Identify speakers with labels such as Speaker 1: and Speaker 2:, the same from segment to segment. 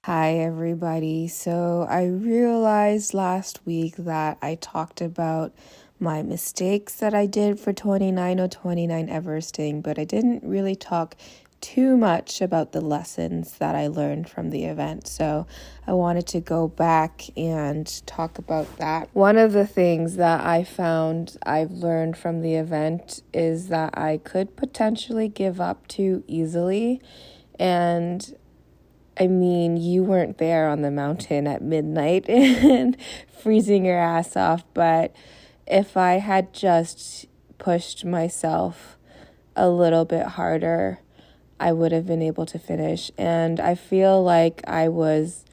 Speaker 1: Hi, everybody. So I realized last week that I talked about my mistakes that I did for 29 Everesting, but I didn't really talk too much about the lessons that I learned from the event. So I wanted to go back and talk about that. One of the things that I found I've learned from the event is that I could potentially give up too easily. And I mean, you weren't there on the mountain at midnight and freezing your ass off, but if I had just pushed myself a little bit harder, I would have been able to finish. And I feel like I was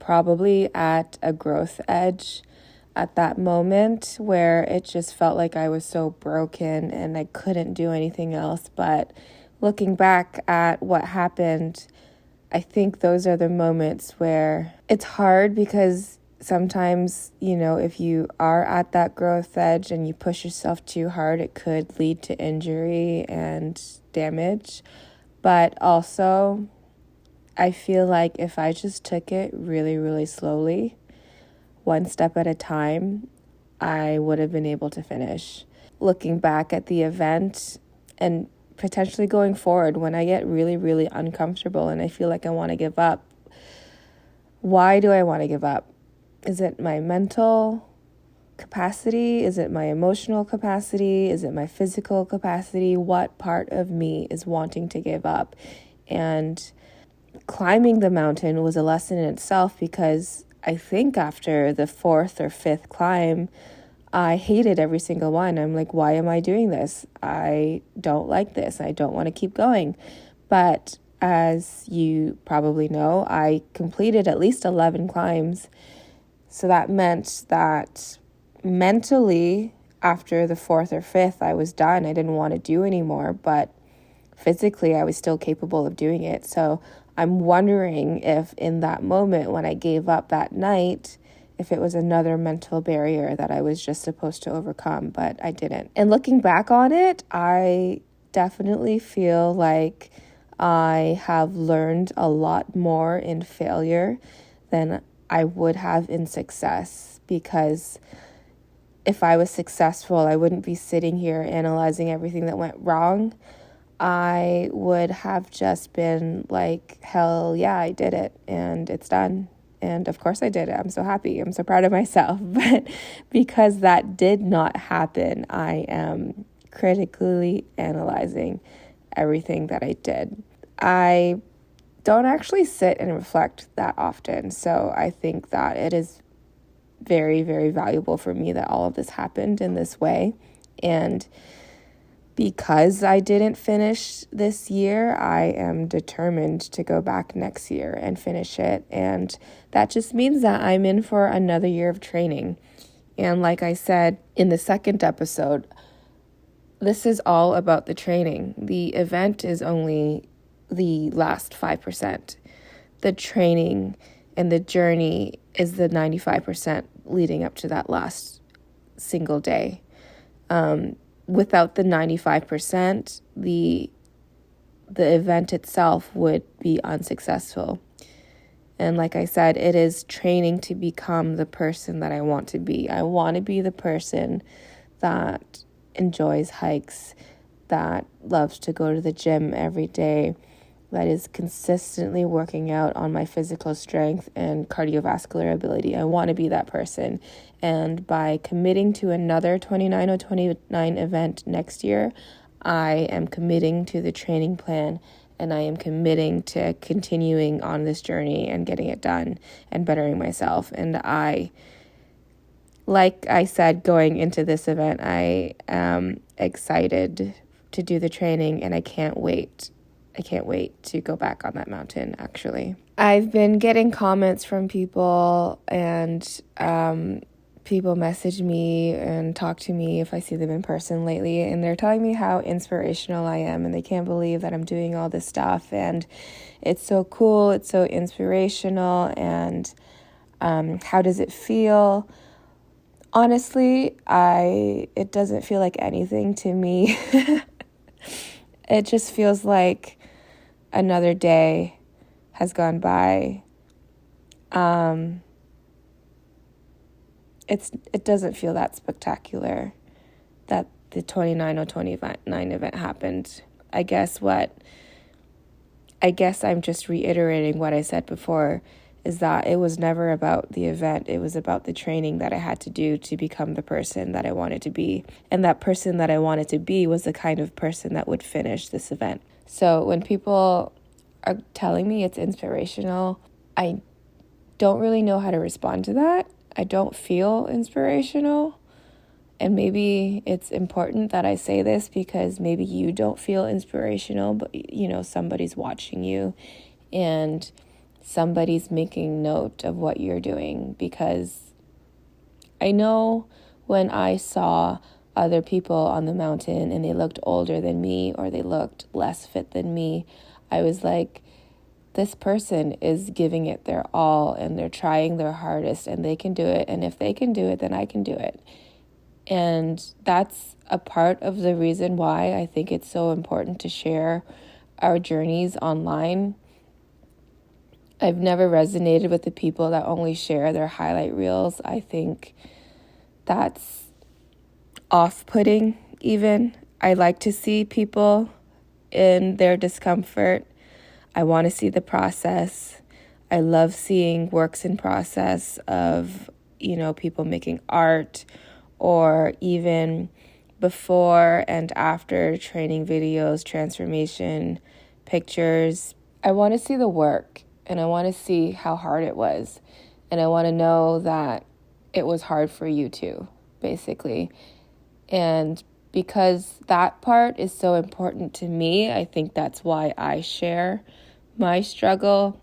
Speaker 1: probably at a growth edge at that moment where it just felt like I was so broken and I couldn't do anything else. But looking back at what happened, I think those are the moments where it's hard because sometimes, if you are at that growth edge and you push yourself too hard, it could lead to injury and damage. But also, I feel like if I just took it really, really slowly, one step at a time, I would have been able to finish. Looking back at the event and potentially going forward, when I get really, really uncomfortable and I feel like I want to give up, why do I want to give up? Is it my mental capacity? Is it my emotional capacity? Is it my physical capacity? What part of me is wanting to give up? And climbing the mountain was a lesson in itself because I think after the fourth or fifth climb, I hated every single one. I'm like, why am I doing this? I don't like this. I don't want to keep going. But as you probably know, I completed at least 11 climbs. So that meant that mentally, after the fourth or fifth, I was done. I didn't want to do anymore, but physically, I was still capable of doing it. So I'm wondering if in that moment when I gave up that night, if it was another mental barrier that I was just supposed to overcome, but I didn't. And looking back on it, I definitely feel like I have learned a lot more in failure than I would have in success, because if I was successful, I wouldn't be sitting here analyzing everything that went wrong. I would have just been like, hell yeah, I did it and it's done. And of course I did it. I'm so happy. I'm so proud of myself. But because that did not happen, I am critically analyzing everything that I did. I don't actually sit and reflect that often. So I think that it is very, very valuable for me that all of this happened in this way. And because I didn't finish this year, I am determined to go back next year and finish it. And that just means that I'm in for another year of training. And like I said in the second episode, this is all about the training. The event is only the last 5%. The training and the journey is the 95% leading up to that last single day. Without the 95%, the event itself would be unsuccessful. And like I said, it is training to become the person that I want to be. I want to be the person that enjoys hikes, that loves to go to the gym every day, that is consistently working out on my physical strength and cardiovascular ability. I want to be that person. And by committing to another 29 event next year, I am committing to the training plan, and I am committing to continuing on this journey and getting it done and bettering myself. And like I said, going into this event, I am excited to do the training, and I can't wait. I can't wait to go back on that mountain, actually. I've been getting comments from people, and people message me and talk to me if I see them in person lately, and they're telling me how inspirational I am, and they can't believe that I'm doing all this stuff, and it's so cool, it's so inspirational, and how does it feel? Honestly, it doesn't feel like anything to me. It just feels like another day has gone by. it doesn't feel that spectacular that the 29 event happened. I guess I'm just reiterating what I said before, is that it was never about the event. It was about the training that I had to do to become the person that I wanted to be. And that person that I wanted to be was the kind of person that would finish this event. So when people are telling me it's inspirational, I don't really know how to respond to that. I don't feel inspirational. And maybe it's important that I say this because maybe you don't feel inspirational, but somebody's watching you and somebody's making note of what you're doing. Because I know when I saw other people on the mountain and they looked older than me or they looked less fit than me, I was like, this person is giving it their all and they're trying their hardest and they can do it. And if they can do it, then I can do it. And that's a part of the reason why I think it's so important to share our journeys online. I've never resonated with the people that only share their highlight reels. I think that's off-putting even. I like to see people in their discomfort. I want to see the process. I love seeing works in process of, people making art, or even before and after training videos, transformation pictures. I want to see the work and I want to see how hard it was. And I want to know that it was hard for you too, basically. And because that part is so important to me, I think that's why I share my struggle,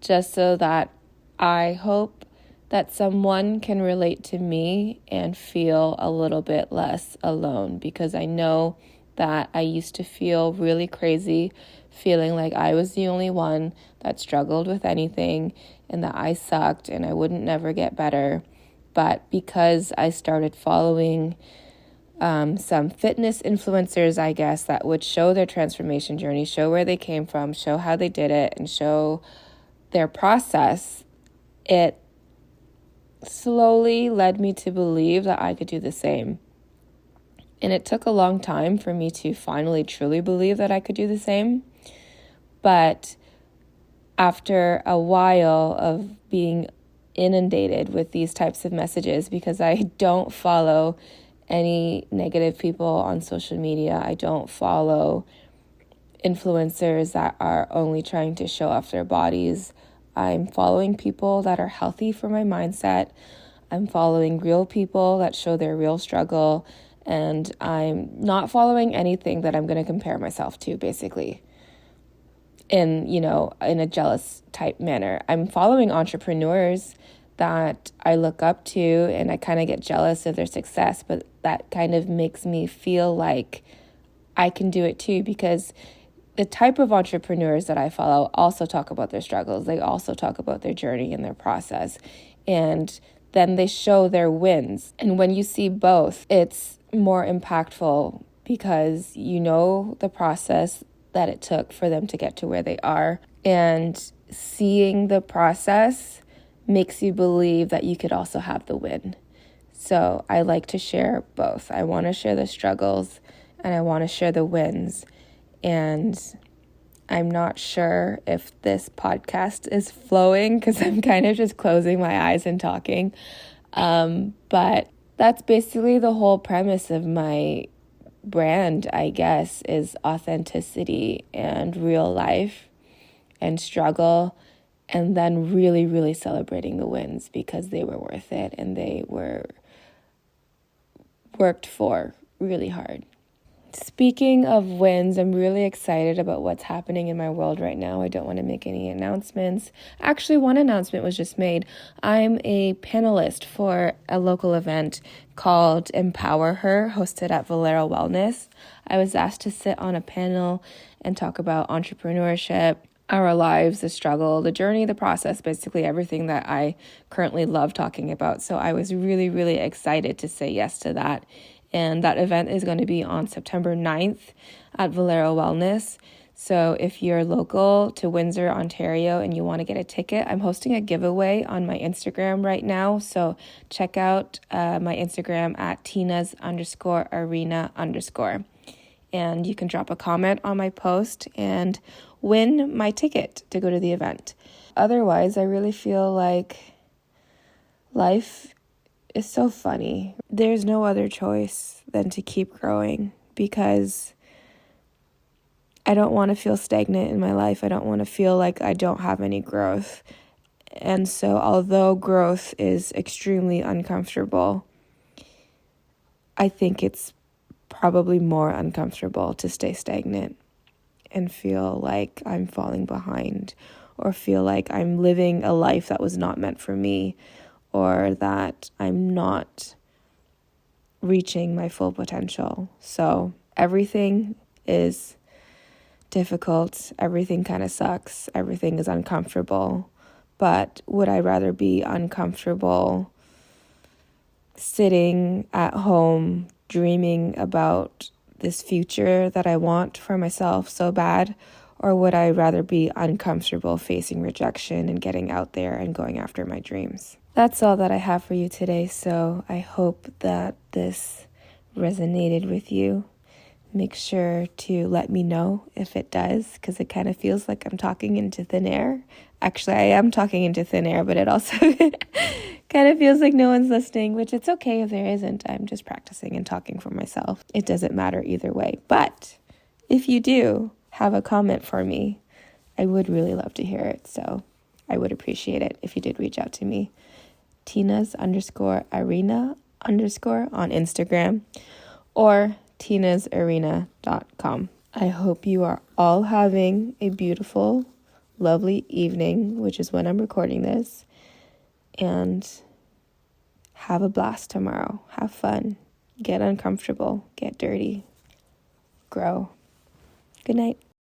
Speaker 1: just so that I hope that someone can relate to me and feel a little bit less alone, because I know that I used to feel really crazy, feeling like I was the only one that struggled with anything and that I sucked and I wouldn't never get better. But because I started following some fitness influencers, I guess, that would show their transformation journey, show where they came from, show how they did it, and show their process, it slowly led me to believe that I could do the same. And it took a long time for me to finally truly believe that I could do the same. But after a while of being inundated with these types of messages, because I don't follow any negative people on social media, I don't follow influencers that are only trying to show off their bodies. I'm following people that are healthy for my mindset. I'm following real people that show their real struggle. And I'm not following anything that I'm going to compare myself to, basically, in a jealous type manner. I'm following entrepreneurs that I look up to and I kind of get jealous of their success, but that kind of makes me feel like I can do it too, because the type of entrepreneurs that I follow also talk about their struggles. They also talk about their journey and their process. And then they show their wins. And when you see both, it's more impactful because you know the process that it took for them to get to where they are. And seeing the process makes you believe that you could also have the win. So I like to share both. I want to share the struggles and I want to share the wins. And I'm not sure if this podcast is flowing because I'm kind of just closing my eyes and talking. But that's basically the whole premise of my brand, I guess, is authenticity and real life and struggle, and then really, really celebrating the wins because they were worth it and they were worked for really hard. Speaking of wins, I'm really excited about what's happening in my world right now. I don't want to make any announcements. Actually, one announcement was just made. I'm a panelist for a local event called Empower Her, hosted at Valero Wellness. I was asked to sit on a panel and talk about entrepreneurship, our lives, the struggle, the journey, the process, basically everything that I currently love talking about. So I was really, really excited to say yes to that. And that event is going to be on September 9th at Valero Wellness. So if you're local to Windsor, Ontario, and you want to get a ticket, I'm hosting a giveaway on my Instagram right now. So check out my Instagram at Tinas_arena_. And you can drop a comment on my post and win my ticket to go to the event. Otherwise, I really feel like life is so funny. There's no other choice than to keep growing, because I don't want to feel stagnant in my life. I don't want to feel like I don't have any growth. And so although growth is extremely uncomfortable, I think it's probably more uncomfortable to stay stagnant and feel like I'm falling behind, or feel like I'm living a life that was not meant for me, or that I'm not reaching my full potential. So everything is difficult, everything kind of sucks, everything is uncomfortable. But would I rather be uncomfortable sitting at home dreaming about this future that I want for myself so bad, or would I rather be uncomfortable facing rejection and getting out there and going after my dreams? That's all that I have for you today, so I hope that this resonated with you. Make sure to let me know if it does, because it kind of feels like I'm talking into thin air. Actually, I am talking into thin air, but it also kind of feels like no one's listening, which it's okay if there isn't. I'm just practicing and talking for myself. It doesn't matter either way. But if you do have a comment for me, I would really love to hear it. So I would appreciate it if you did reach out to me. Tinas_arena_ on Instagram, or tinasarena.com. I hope you are all having a beautiful, lovely evening, which is when I'm recording this, and have a blast tomorrow. Have fun. Get uncomfortable. Get dirty. Grow. Good night.